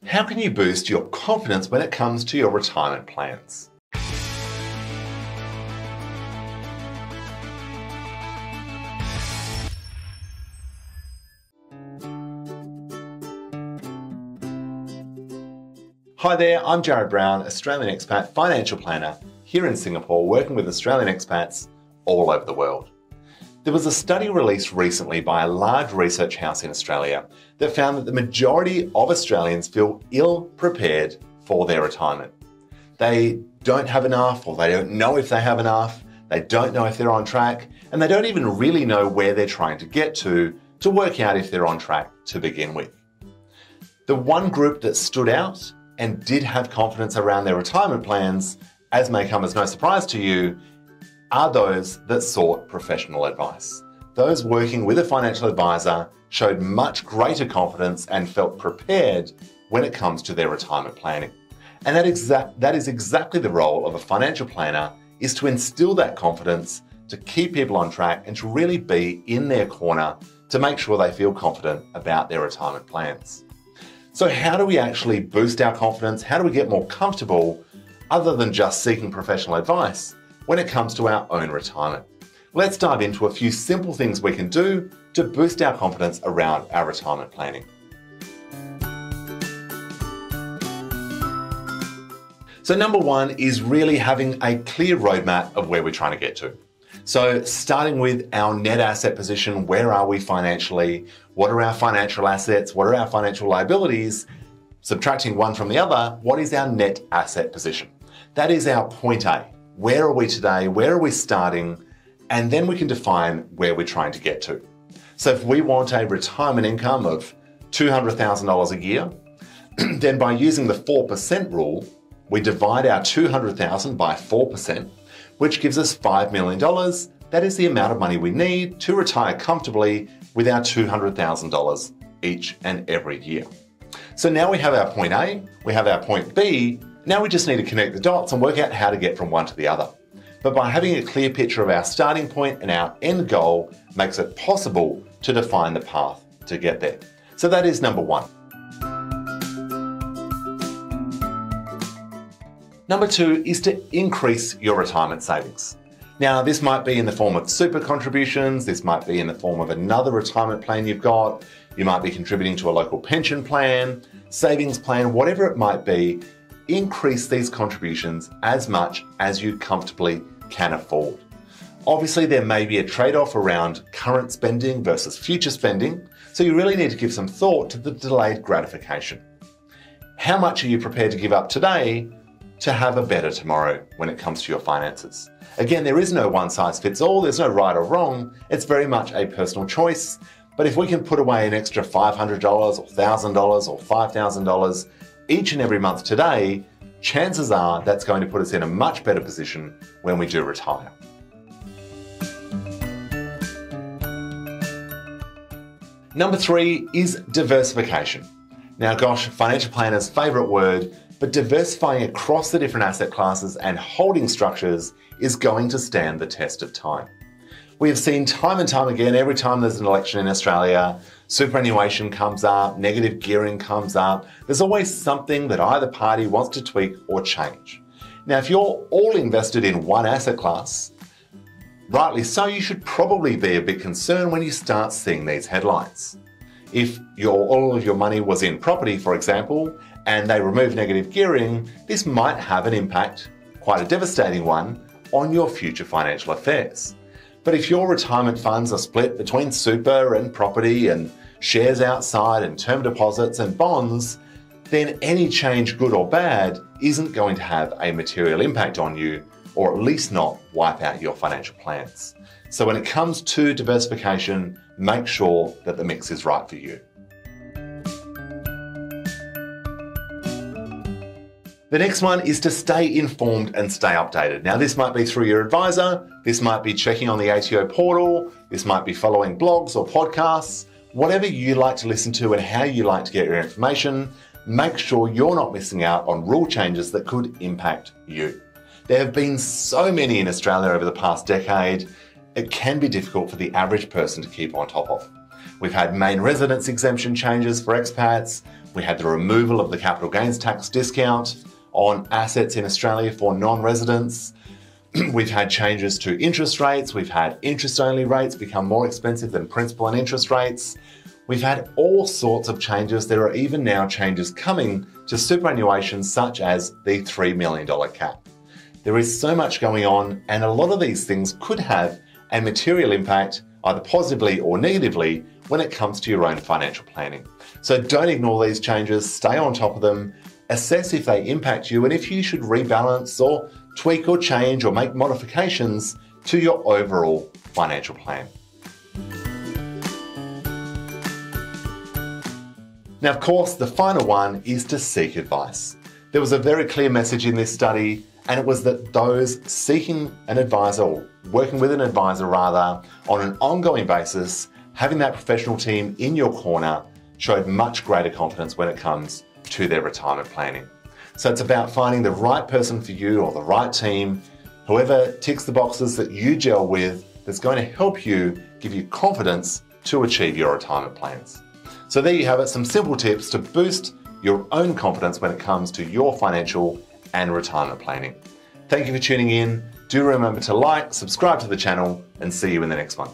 How can you boost your confidence when it comes to your retirement plans? Hi there, I'm Jared Brown, Australian expat financial planner here in Singapore, working with Australian expats all over the world. There was a study released recently by a large research house in Australia that found that the majority of Australians feel ill-prepared for their retirement. They don't have enough, or they don't know if they have enough, they don't know if they're on track, and they don't even really know where they're trying to get to work out if they're on track to begin with. The one group that stood out and did have confidence around their retirement plans, as may come as no surprise to you, are those that sought professional advice. Those working with a financial advisor showed much greater confidence and felt prepared when it comes to their retirement planning. And that is exactly the role of a financial planner, is to instill that confidence, to keep people on track, and to really be in their corner to make sure they feel confident about their retirement plans. So how do we actually boost our confidence? How do we get more comfortable, other than just seeking professional advice, when it comes to our own retirement? Let's dive into a few simple things we can do to boost our confidence around our retirement planning. So number one is really having a clear roadmap of where we're trying to get to. So starting with our net asset position, where are we financially? What are our financial assets? What are our financial liabilities? Subtracting one from the other, what is our net asset position? That is our point A. Where are we today? Where are we starting? And then we can define where we're trying to get to. So if we want a retirement income of $200,000 a year, then by using the 4% rule, we divide our $200,000 by 4%, which gives us $5 million. That is the amount of money we need to retire comfortably with our $200,000 each and every year. So now we have our point A, we have our point B. Now we just need to connect the dots and work out how to get from one to the other. But by having a clear picture of our starting point and our end goal makes it possible to define the path to get there. So that is number one. Number two is to increase your retirement savings. Now, this might be in the form of super contributions, this might be in the form of another retirement plan you've got, you might be contributing to a local pension plan, savings plan, whatever it might be. Increase these contributions as much as you comfortably can afford. Obviously, there may be a trade-off around current spending versus future spending, so you really need to give some thought to the delayed gratification. How much are you prepared to give up today to have a better tomorrow when it comes to your finances? Again, there is no one size fits all, there's no right or wrong, it's very much a personal choice. But if we can put away an extra $500 or $1,000 or $5,000 each and every month today, chances are that's going to put us in a much better position when we do retire. Number three is diversification. Now, gosh, financial planner's favorite word, but diversifying across the different asset classes and holding structures is going to stand the test of time. We have seen time and time again, every time there's an election in Australia, superannuation comes up, negative gearing comes up. There's always something that either party wants to tweak or change. Now, if you're all invested in one asset class, rightly so, you should probably be a bit concerned when you start seeing these headlines. If all of your money was in property, for example, and they remove negative gearing, this might have an impact, quite a devastating one, on your future financial affairs. But if your retirement funds are split between super and property and shares outside and term deposits and bonds, then any change, good or bad, isn't going to have a material impact on you, or at least not wipe out your financial plans. So when it comes to diversification, make sure that the mix is right for you. The next one is to stay informed and stay updated. Now, this might be through your advisor, this might be checking on the ATO portal, this might be following blogs or podcasts, whatever you like to listen to and how you like to get your information. Make sure you're not missing out on rule changes that could impact you. There have been so many in Australia over the past decade, it can be difficult for the average person to keep on top of. We've had main residence exemption changes for expats, We had the removal of the capital gains tax discount on assets in Australia for non-residents. We've had changes to interest rates. We've had interest-only rates become more expensive than principal and interest rates. We've had all sorts of changes. There are even now changes coming to superannuation, such as the $3 million cap. There is so much going on, and a lot of these things could have a material impact, either positively or negatively, when it comes to your own financial planning. So don't ignore these changes, stay on top of them, assess if they impact you and if you should rebalance or tweak or change or make modifications to your overall financial plan. Now, of course, the final one is to seek advice. There was a very clear message in this study, and it was that those seeking an advisor, or working with an advisor rather, on an ongoing basis, having that professional team in your corner showed much greater confidence when it comes to their retirement planning. So it's about finding the right person for you or the right team, whoever ticks the boxes that you gel with, that's going to help you, give you confidence to achieve your retirement plans. So there you have it, some simple tips to boost your own confidence when it comes to your financial and retirement planning. Thank you for tuning in. Do remember to like, subscribe to the channel, and see you in the next one.